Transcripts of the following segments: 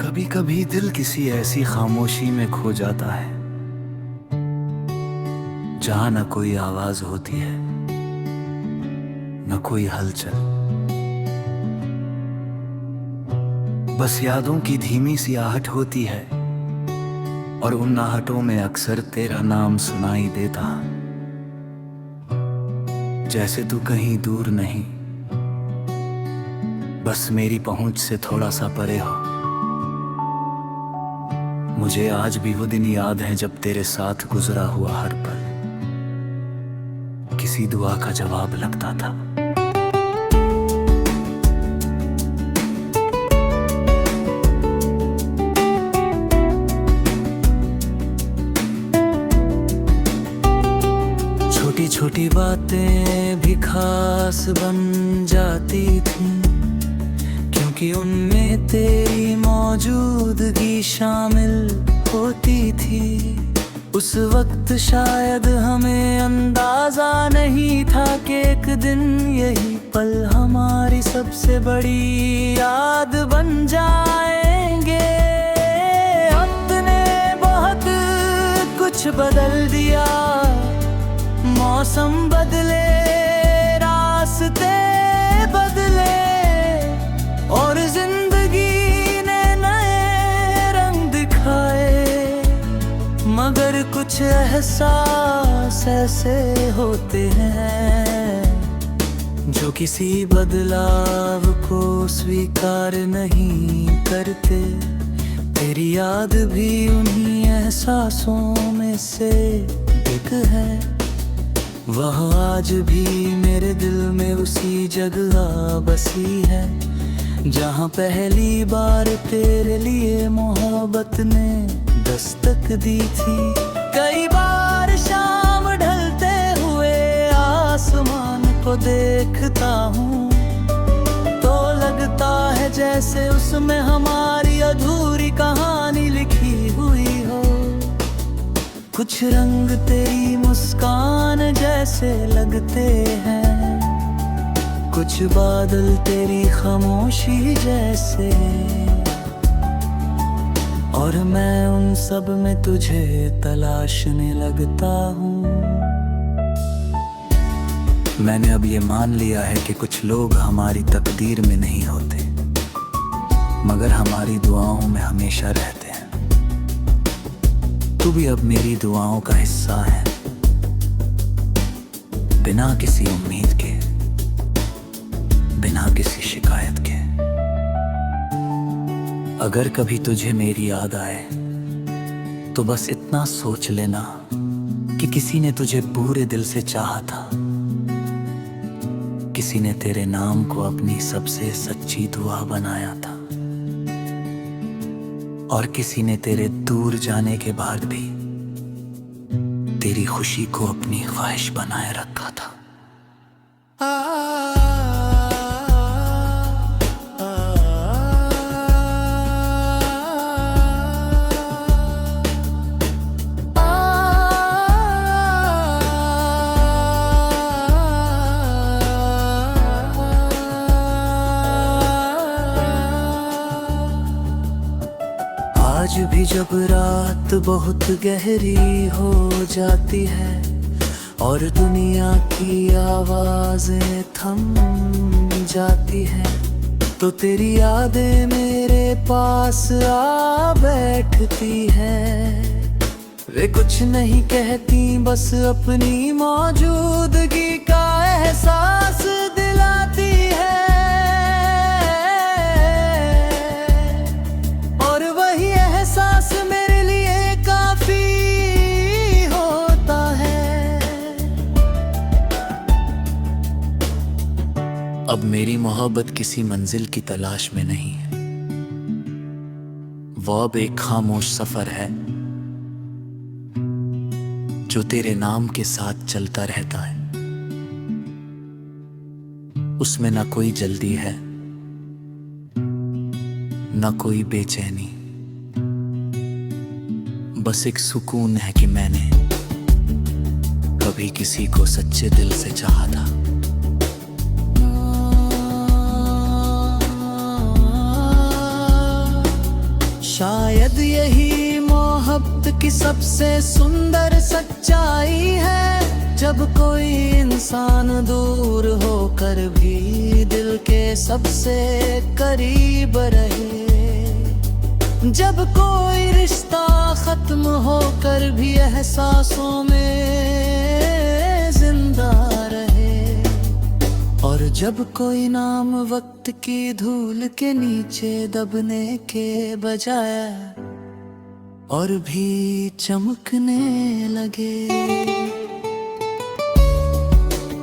कभी कभी दिल किसी ऐसी खामोशी में खो जाता है जहां न कोई आवाज होती है न कोई हलचल, बस यादों की धीमी सी आहट होती है और उन आहटों में अक्सर तेरा नाम सुनाई देता, जैसे तू कहीं दूर नहीं, बस मेरी पहुंच से थोड़ा सा परे हो। मुझे आज भी वो दिन याद है जब तेरे साथ गुजरा हुआ हर पल किसी दुआ का जवाब लगता था। छोटी छोटी बातें भी खास बन जाती थी, क्योंकि उनमें तेरी मौजूदगी शामिल होती थी। उस वक्त शायद हमें अंदाजा नहीं था कि एक दिन यही पल हमारी सबसे बड़ी याद बन जाएंगे। अपने बहुत कुछ बदल दिया, मौसम बदले, रास्ते बदले और जिंदगी ने नए रंग दिखाए, मगर कुछ एहसास ऐसे होते हैं जो किसी बदलाव को स्वीकार नहीं करते। तेरी याद भी उन्हीं एहसासों में से एक है, वह आज भी मेरे दिल में उसी जगह बसी है जहाँ पहली बार तेरे लिए मोहब्बत ने दस्तक दी थी। कई बार शाम ढलते हुए आसमान को देखता हूँ तो लगता है जैसे उसमें हमारी अधूरी कहानी लिखी हुई हो। कुछ रंग तेरी मुस्कान जैसे लगते हैं, कुछ बादल तेरी खामोशी जैसे, और मैं उन सब में तुझे तलाशने लगता हूँ। मैंने अब ये मान लिया है कि कुछ लोग हमारी तकदीर में नहीं होते, मगर हमारी दुआओं में हमेशा रहते हैं। तू भी अब मेरी दुआओं का हिस्सा है, बिना किसी उम्मीद के, बिना किसी शिकायत के। अगर कभी तुझे मेरी याद आए तो बस इतना सोच लेना कि किसी ने तुझे पूरे दिल से चाहा था, किसी ने तेरे नाम को अपनी सबसे सच्ची दुआ बनाया था, और किसी ने तेरे दूर जाने के बाद भी तेरी खुशी को अपनी ख्वाहिश बनाए रखा था। आज भी जब रात बहुत गहरी हो जाती है और दुनिया की आवाजें थम जाती है, तो तेरी यादें मेरे पास आ बैठती है। वे कुछ नहीं कहती, बस अपनी मौजूदगी का एहसास दिलाती है, एहसास मेरे लिए काफी होता है। अब मेरी मोहब्बत किसी मंजिल की तलाश में नहीं है, वो अब एक खामोश सफर है जो तेरे नाम के साथ चलता रहता है। उसमें ना कोई जल्दी है, ना कोई बेचैनी, बस एक सुकून है कि मैंने कभी किसी को सच्चे दिल से चाहा था। शायद यही मोहब्बत की सबसे सुंदर सच्चाई है, जब कोई इंसान दूर होकर भी दिल के सबसे करीब रहे। जब कोई रिश्ता खत्म होकर भी एहसासों में जिंदा रहे, और जब कोई नाम वक्त की धूल के नीचे दबने के बजाय और भी चमकने लगे।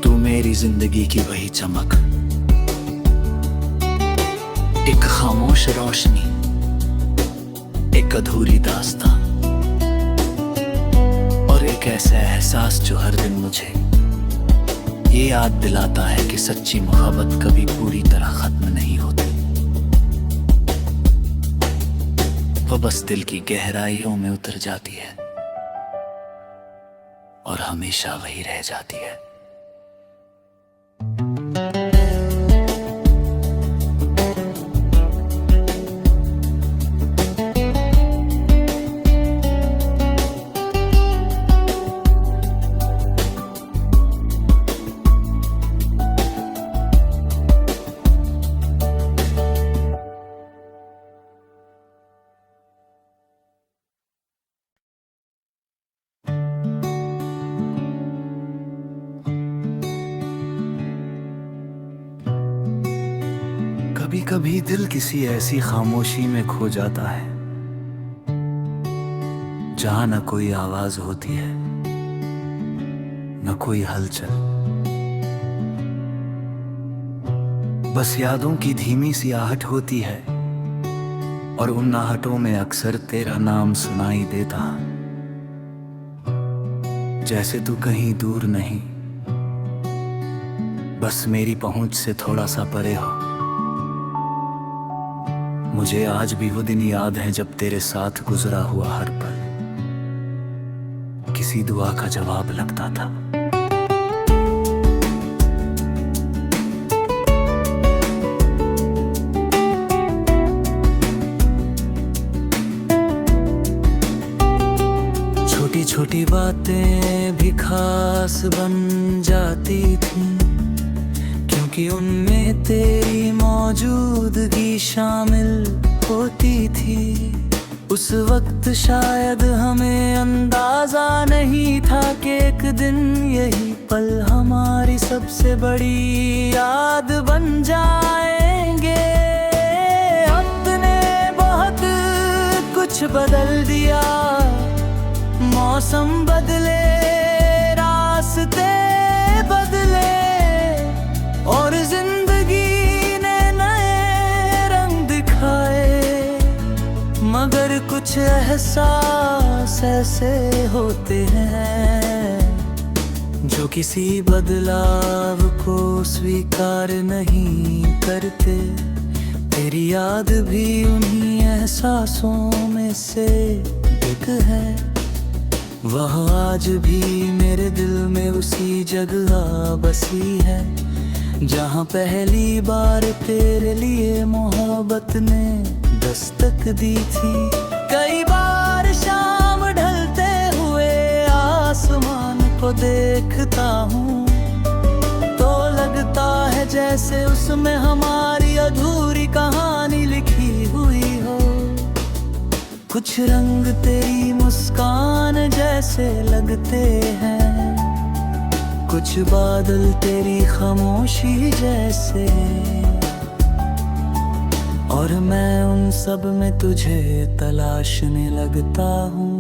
तू मेरी जिंदगी की वही चमक, एक खामोश रोशनी, एक अधूरी दास्तां, और एक ऐसा एहसास जो हर दिन मुझे ये याद दिलाता है कि सच्ची मोहब्बत कभी पूरी तरह खत्म नहीं होती, वो बस दिल की गहराइयों में उतर जाती है और हमेशा वही रह जाती है। कभी कभी दिल किसी ऐसी खामोशी में खो जाता है जहां न कोई आवाज होती है, न कोई हलचल, बस यादों की धीमी सी आहट होती है, और उन आहटों में अक्सर तेरा नाम सुनाई देता, जैसे तू कहीं दूर नहीं, बस मेरी पहुंच से थोड़ा सा परे हो। मुझे आज भी वो दिन याद है जब तेरे साथ गुजरा हुआ हर पल किसी दुआ का जवाब लगता था। छोटी छोटी बातें भी खास बन जाती थी, क्योंकि उनमें तेरी मौजूदगी शामिल होती थी। उस वक्त शायद हमें अंदाजा नहीं था कि एक दिन यही पल हमारी सबसे बड़ी याद बन जाएंगे। अपने बहुत कुछ बदल दिया, मौसम बदले, रास्ते बदले, और जिंदगी ने नए रंग दिखाए, मगर कुछ एहसास ऐसे होते हैं जो किसी बदलाव को स्वीकार नहीं करते। तेरी याद भी उन्हीं एहसासों में से एक है, वह आज भी मेरे दिल में उसी जगह बसी है जहाँ पहली बार तेरे लिए मोहब्बत ने दस्तक दी थी। कई बार शाम ढलते हुए आसमान को देखता हूँ तो लगता है जैसे उसमें हमारी अधूरी कहानी लिखी हुई हो। कुछ रंग तेरी मुस्कान जैसे लगते हैं, कुछ बादल तेरी खामोशी जैसे, और मैं उन सब में तुझे तलाशने लगता हूँ।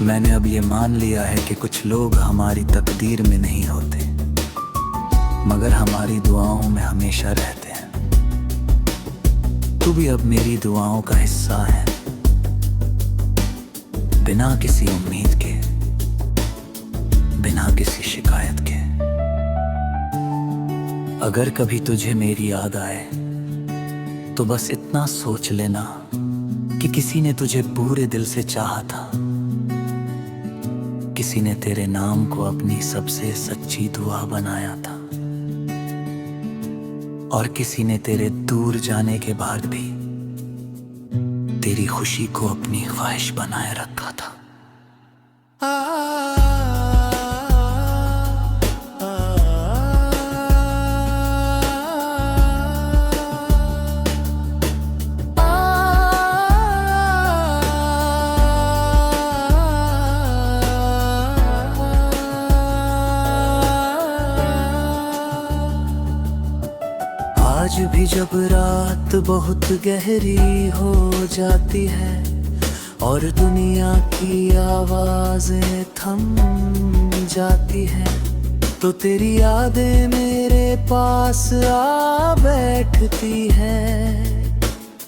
मैंने अब ये मान लिया है कि कुछ लोग हमारी तकदीर में नहीं होते, मगर हमारी दुआओं में हमेशा रहते हैं। तू भी अब मेरी दुआओं का हिस्सा है, बिना किसी उम्मीद के, बिना किसी शिकायत के। अगर कभी तुझे मेरी याद आए तो बस इतना सोच लेना कि किसी ने तुझे पूरे दिल से चाहा था, किसी ने तेरे नाम को अपनी सबसे सच्ची दुआ बनाया था, और किसी ने तेरे दूर जाने के बाद भी तेरी खुशी को अपनी ख्वाहिश बनाए रखा था। आज भी जब रात बहुत गहरी हो जाती है और दुनिया की आवाजें थम जाती है, तो तेरी यादें मेरे पास आ बैठती है।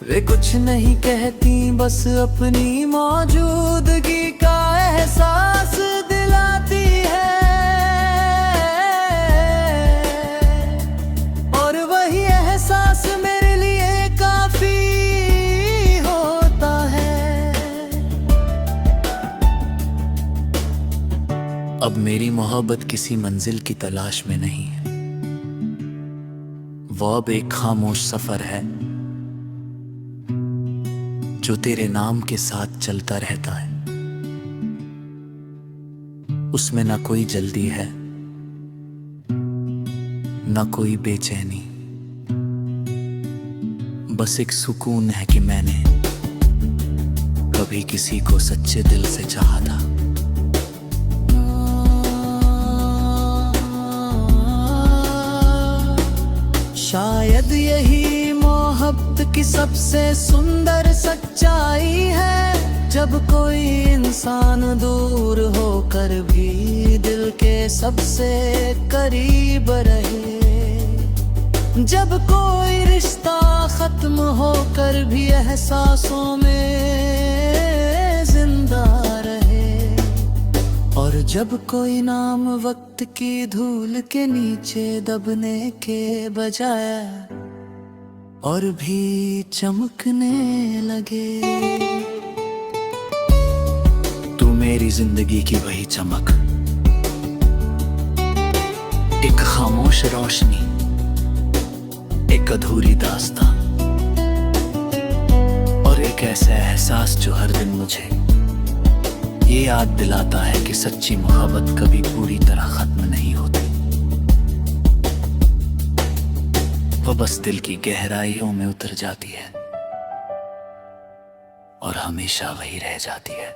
वे कुछ नहीं कहती, बस अपनी मौजूदगी का एहसास दिलाती है। एहसास मेरे लिए काफी होता है। अब मेरी मोहब्बत किसी मंजिल की तलाश में नहीं है, वो अब एक खामोश सफर है जो तेरे नाम के साथ चलता रहता है। उसमें ना कोई जल्दी है, ना कोई बेचैनी, बस एक सुकून है कि मैंने कभी किसी को सच्चे दिल से चाहा था। शायद यही मोहब्बत की सबसे सुंदर सच्चाई है, जब कोई इंसान दूर होकर भी दिल के सबसे करीब रहे। जब कोई रिश्ता खत्म होकर भी एहसासों में जिंदा रहे, और जब कोई नाम वक्त की धूल के नीचे दबने के बजाय और भी चमकने लगे। तू मेरी जिंदगी की वही चमक, एक खामोश रोशनी, एक अधूरी दास्तां, और एक ऐसा एहसास जो हर दिन मुझे ये याद दिलाता है कि सच्ची मोहब्बत कभी पूरी तरह खत्म नहीं होती। वो बस दिल की गहराइयों में उतर जाती है और हमेशा वही रह जाती है।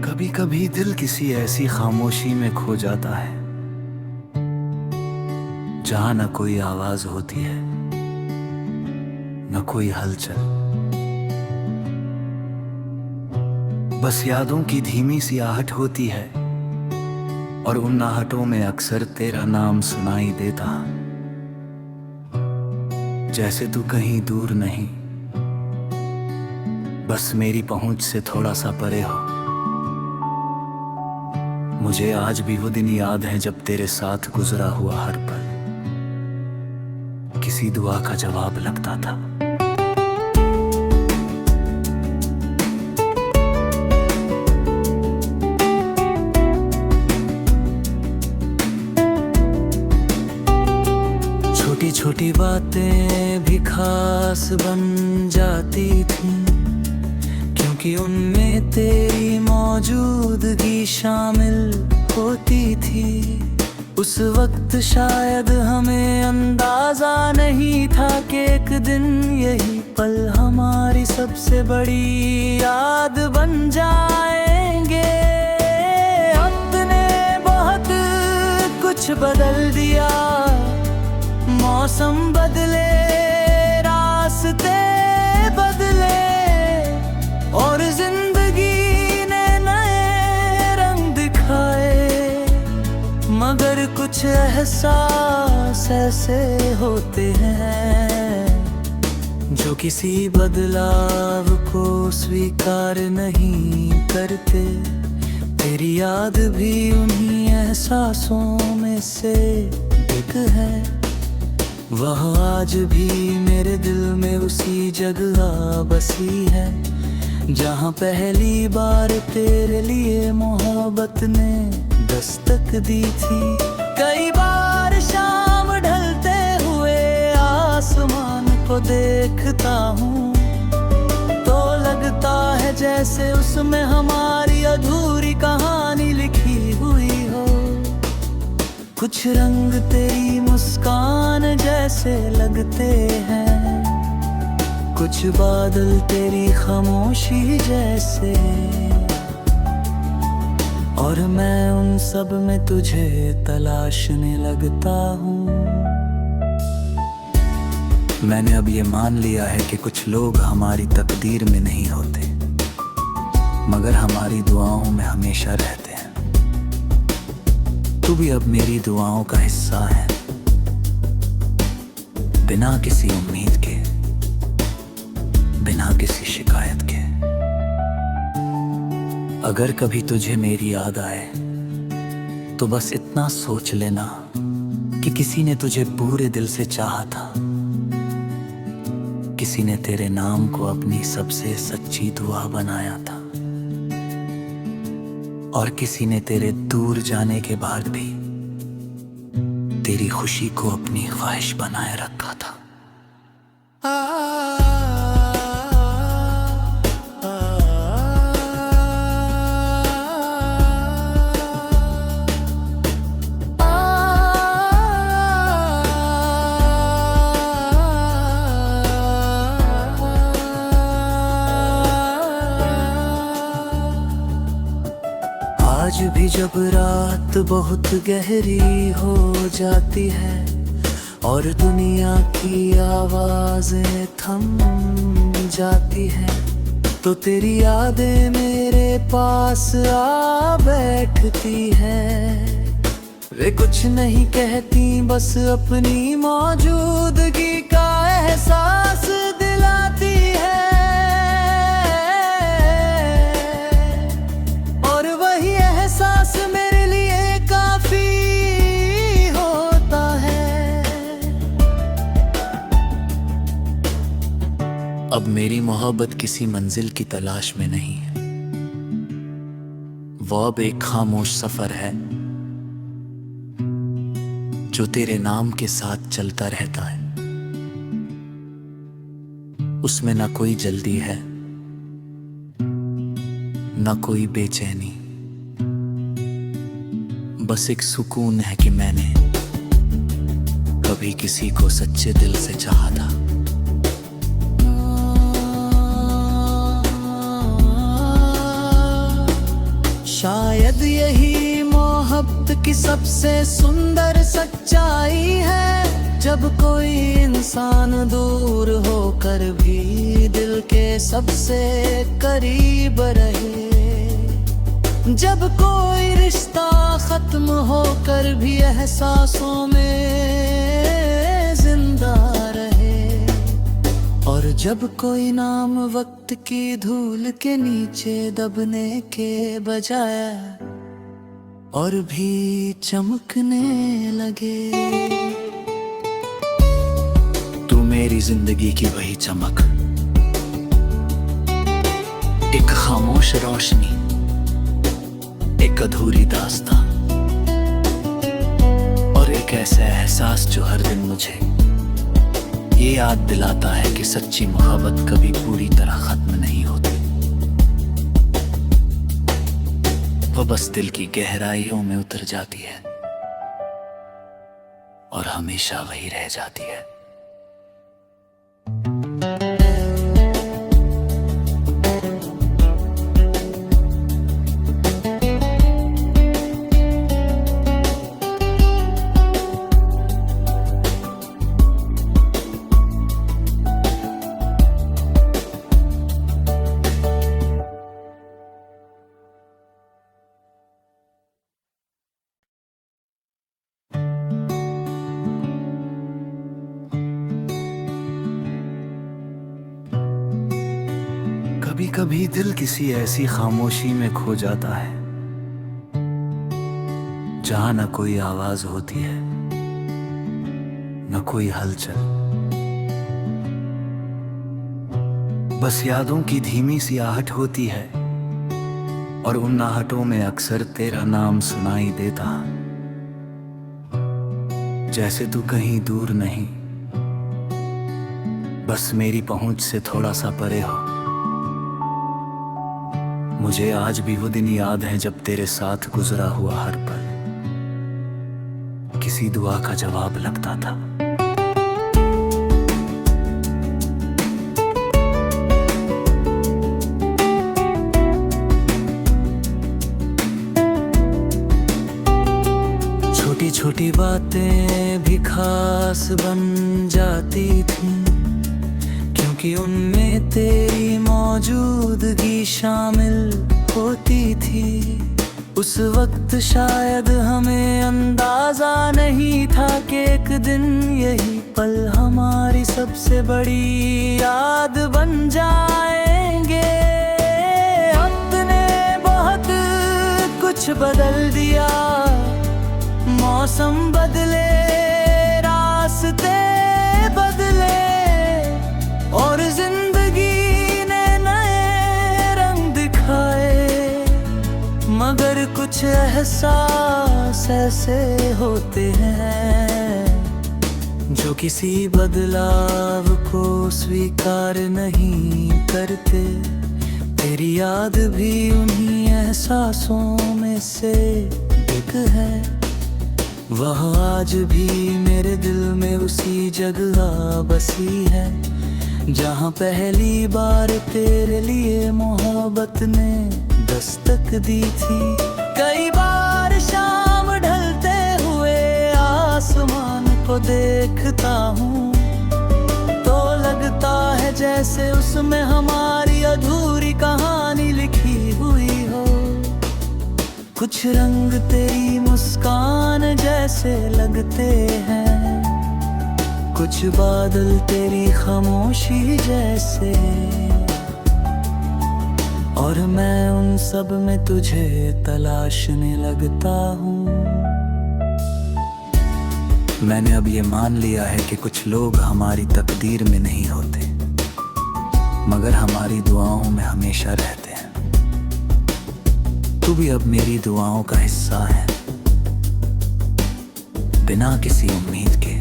कभी कभी दिल किसी ऐसी खामोशी में खो जाता है जहां न कोई आवाज होती है, न कोई हलचल, बस यादों की धीमी सी आहट होती है, और उन आहटों में अक्सर तेरा नाम सुनाई देता, जैसे तू कहीं दूर नहीं, बस मेरी पहुंच से थोड़ा सा परे हो। मुझे आज भी वो दिन याद है जब तेरे साथ गुजरा हुआ हर पल किसी दुआ का जवाब लगता था। छोटी छोटी बातें भी खास बन जाती थी, क्योंकि उनमें तेरी मौजूदगी शामिल होती थी। उस वक्त शायद हमें अंदाजा नहीं था कि एक दिन यही पल हमारी सबसे बड़ी याद बन जाएंगे। अपने बहुत कुछ बदल दिया, मौसम बदले, रास्ते बदले, और जिंदगी ने नए रंग दिखाए, मगर कुछ कुछ एहसास ऐसे होते हैं जो किसी बदलाव को स्वीकार नहीं करते। तेरी याद भी उन्हीं एहसासों में से एक है। वह आज भी मेरे दिल में उसी जगह बसी है जहाँ पहली बार तेरे लिए मोहब्बत ने दस्तक दी थी। कई बार शाम ढलते हुए आसमान को देखता हूँ तो लगता है जैसे उसमें हमारी अधूरी कहानी लिखी हुई हो। कुछ रंग तेरी मुस्कान जैसे लगते हैं, कुछ बादल तेरी खामोशी जैसे, और मैं उन सब में तुझे तलाशने लगता हूँ। मैंने अब ये मान लिया है कि कुछ लोग हमारी तकदीर में नहीं होते मगर हमारी दुआओं में हमेशा रहते हैं। तू भी अब मेरी दुआओं का हिस्सा है, बिना किसी उम्मीद के, बिना किसी शिकायत के। अगर कभी तुझे मेरी याद आए तो बस इतना सोच लेना कि किसी ने तुझे पूरे दिल से चाहा था, किसी ने तेरे नाम को अपनी सबसे सच्ची दुआ बनाया था, और किसी ने तेरे दूर जाने के बाद भी तेरी खुशी को अपनी ख्वाहिश बनाए रखा था। आज भी जब रात बहुत गहरी हो जाती है और दुनिया की आवाजें थम जाती है तो तेरी यादें मेरे पास आ बैठती है। वे कुछ नहीं कहती, बस अपनी मौजूदगी का एहसास दिलाती है। एहसास मेरे लिए काफी होता है। अब मेरी मोहब्बत किसी मंजिल की तलाश में नहीं है, वो अब एक खामोश सफर है जो तेरे नाम के साथ चलता रहता है। उसमें ना कोई जल्दी है, ना कोई बेचैनी, बस एक सुकून है कि मैंने कभी किसी को सच्चे दिल से चाहा था। शायद यही मोहब्बत की सबसे सुंदर सच्चाई है, जब कोई इंसान दूर होकर भी दिल के सबसे करीब रहे। जब कोई रिश्ता खत्म होकर भी एहसासों में जिंदा रहे, और जब कोई नाम वक्त की धूल के नीचे दबने के बजाय और भी चमकने लगे। तू मेरी जिंदगी की वही चमक, एक खामोश रोशनी, एक अधूरी दास्तां, और एक ऐसा एहसास जो हर दिन मुझे ये याद दिलाता है कि सच्ची मोहब्बत कभी पूरी तरह खत्म नहीं होती। वो बस दिल की गहराइयों में उतर जाती है और हमेशा वही रह जाती है। कभी कभी दिल किसी ऐसी खामोशी में खो जाता है जहां न कोई आवाज होती है न कोई हलचल, बस यादों की धीमी सी आहट होती है और उन आहटों में अक्सर तेरा नाम सुनाई देता, जैसे तू कहीं दूर नहीं, बस मेरी पहुंच से थोड़ा सा परे हो। मुझे आज भी वो दिन याद है जब तेरे साथ गुजरा हुआ हर पल किसी दुआ का जवाब लगता था। छोटी छोटी बातें भी खास बन जाती थी, क्योंकि उनमें तेरी मौजूदगी शामिल होती थी। उस वक्त शायद हमें अंदाजा नहीं था कि एक दिन यही पल हमारी सबसे बड़ी याद बन जाएंगे। अपने बहुत कुछ बदल दिया, मौसम बदले, रास्ते बदले और जिंदगी ने नए रंग दिखाए, मगर कुछ एहसास ऐसे होते हैं जो किसी बदलाव को स्वीकार नहीं करते। तेरी याद भी उन्हीं एहसासों में से एक है, वह आज भी मेरे दिल में उसी जगह बसी है जहाँ पहली बार तेरे लिए मोहब्बत ने दस्तक दी थी। कई बार शाम ढलते हुए आसमान को देखता हूँ तो लगता है जैसे उसमें हमारी अधूरी कहानी लिखी हुई हो। कुछ रंग तेरी मुस्कान जैसे लगते हैं, कुछ बादल तेरी खामोशी जैसे, और मैं उन सब में तुझे तलाशने लगता हूँ। मैंने अब ये मान लिया है कि कुछ लोग हमारी तकदीर में नहीं होते, मगर हमारी दुआओं में हमेशा रहते हैं। तू भी अब मेरी दुआओं का हिस्सा है, बिना किसी उम्मीद के,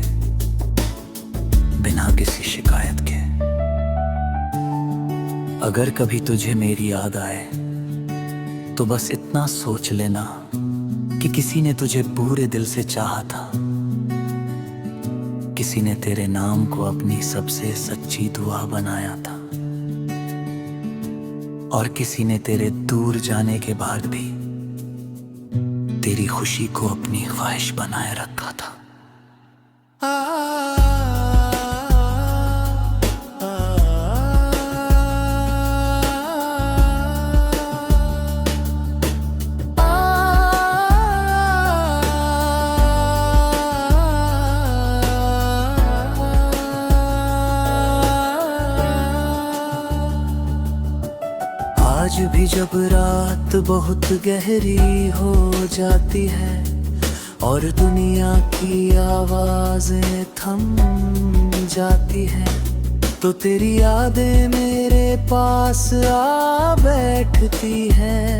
बिना किसी शिकायत के। अगर कभी तुझे मेरी याद आए तो बस इतना सोच लेना कि किसी ने तुझे पूरे दिल से चाहा था, किसी ने तेरे नाम को अपनी सबसे सच्ची दुआ बनाया था, और किसी ने तेरे दूर जाने के बाद भी तेरी खुशी को अपनी ख्वाहिश बनाए रखा था। आज भी जब रात बहुत गहरी हो जाती है और दुनिया की आवाजें थम जाती है, तो तेरी यादें मेरे पास आ बैठती है।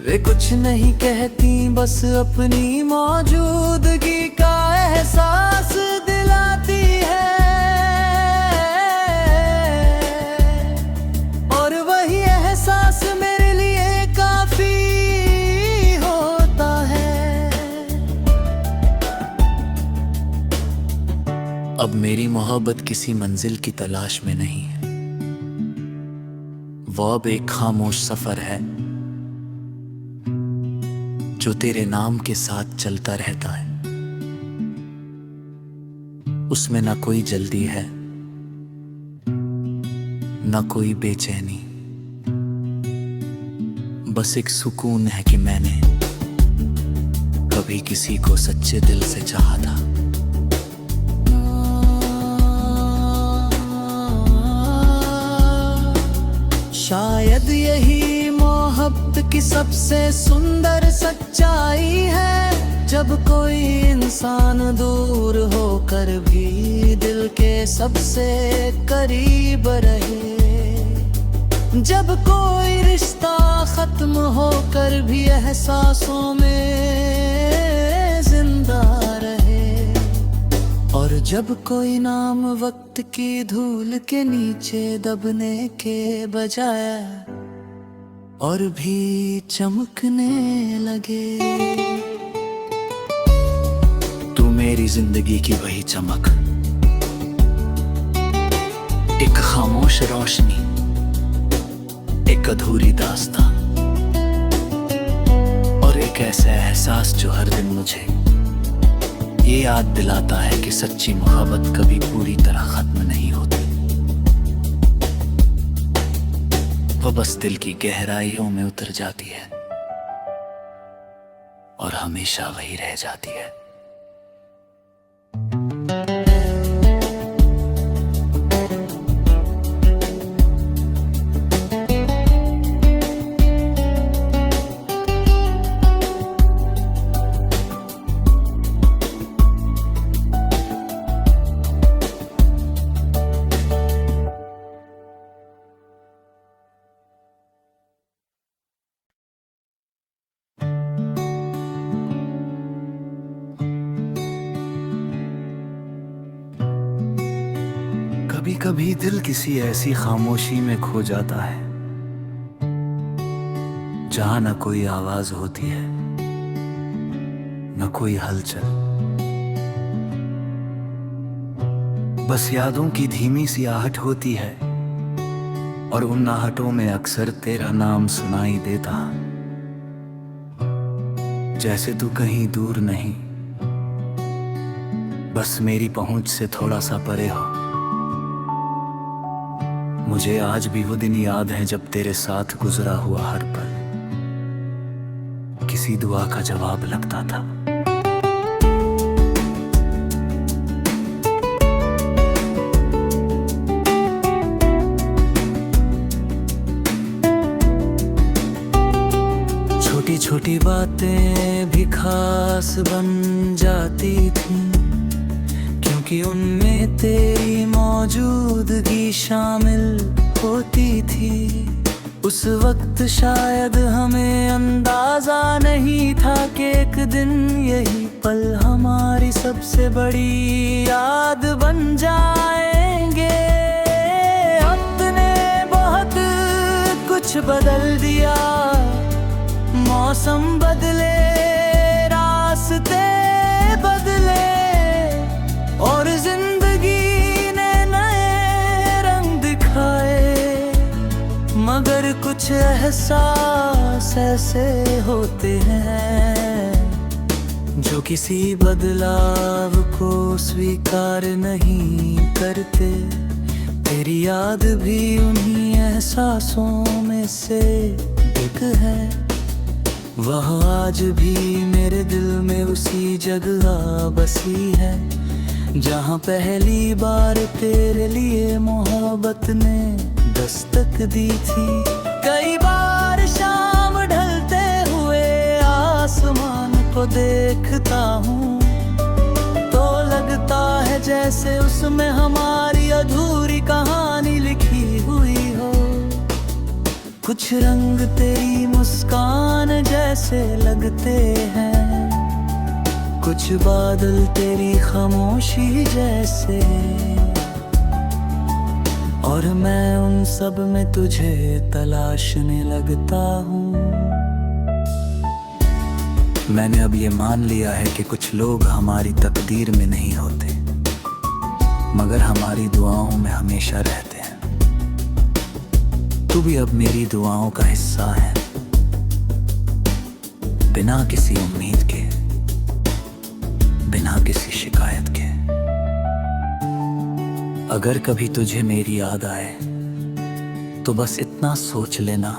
वे कुछ नहीं कहती, बस अपनी मौजूदगी का एहसास दिलाती है। मेरे लिए काफी होता है। अब मेरी मोहब्बत किसी मंजिल की तलाश में नहीं है, वो अब एक खामोश सफर है जो तेरे नाम के साथ चलता रहता है। उसमें ना कोई जल्दी है, ना कोई बेचैनी, बस एक सुकून है कि मैंने कभी किसी को सच्चे दिल से चाहा था। शायद यही मोहब्बत की सबसे सुंदर सच्चाई है, जब कोई इंसान दूर होकर भी दिल के सबसे करीब रहे। जब कोई रिश्ता खत्म होकर भी एहसासों में जिंदा रहे। और जब कोई नाम वक्त की धूल के नीचे दबने के बजाय और भी चमकने लगे। तू मेरी जिंदगी की वही चमक, एक खामोश रोशनी, एक अधूरी दास्तां और एक ऐसा एहसास जो हर दिन मुझे ये याद दिलाता है कि सच्ची मोहब्बत कभी पूरी तरह खत्म नहीं होती। वो बस दिल की गहराइयों में उतर जाती है और हमेशा वही रह जाती है। कभी कभी दिल किसी ऐसी खामोशी में खो जाता है जहां न कोई आवाज होती है, न कोई हलचल, बस यादों की धीमी सी आहट होती है। और उन आहटों में अक्सर तेरा नाम सुनाई देता, जैसे तू कहीं दूर नहीं, बस मेरी पहुंच से थोड़ा सा परे हो। मुझे आज भी वो दिन याद है जब तेरे साथ गुजरा हुआ हर पल किसी दुआ का जवाब लगता था। छोटी छोटी बातें भी खास बन जाती थी, क्योंकि उनमें तेरी मौजूदगी शामिल होती थी। उस वक्त शायद हमें अंदाजा नहीं था कि एक दिन यही पल हमारी सबसे बड़ी याद बन जाएंगे। अपने बहुत कुछ बदल दिया, मौसम बदले, रास्ते बदले और जिंदगी ने नए रंग दिखाए, मगर कुछ एहसास ऐसे होते हैं जो किसी बदलाव को स्वीकार नहीं करते। तेरी याद भी उन्हीं एहसासों में से एक है, वह आज भी मेरे दिल में उसी जगह बसी है जहाँ पहली बार तेरे लिए मोहब्बत ने दस्तक दी थी। कई बार शाम ढलते हुए आसमान को देखता हूँ तो लगता है जैसे उसमें हमारी अधूरी कहानी लिखी हुई हो। कुछ रंग तेरी मुस्कान जैसे लगते हैं, कुछ बादल तेरी खामोशी जैसे, और मैं उन सब में तुझे तलाशने लगता हूँ। मैंने अब ये मान लिया है कि कुछ लोग हमारी तकदीर में नहीं होते, मगर हमारी दुआओं में हमेशा रहते हैं। तू भी अब मेरी दुआओं का हिस्सा है, बिना किसी उम्मीद के, बिना किसी शिकायत के। अगर कभी तुझे मेरी याद आए तो बस इतना सोच लेना,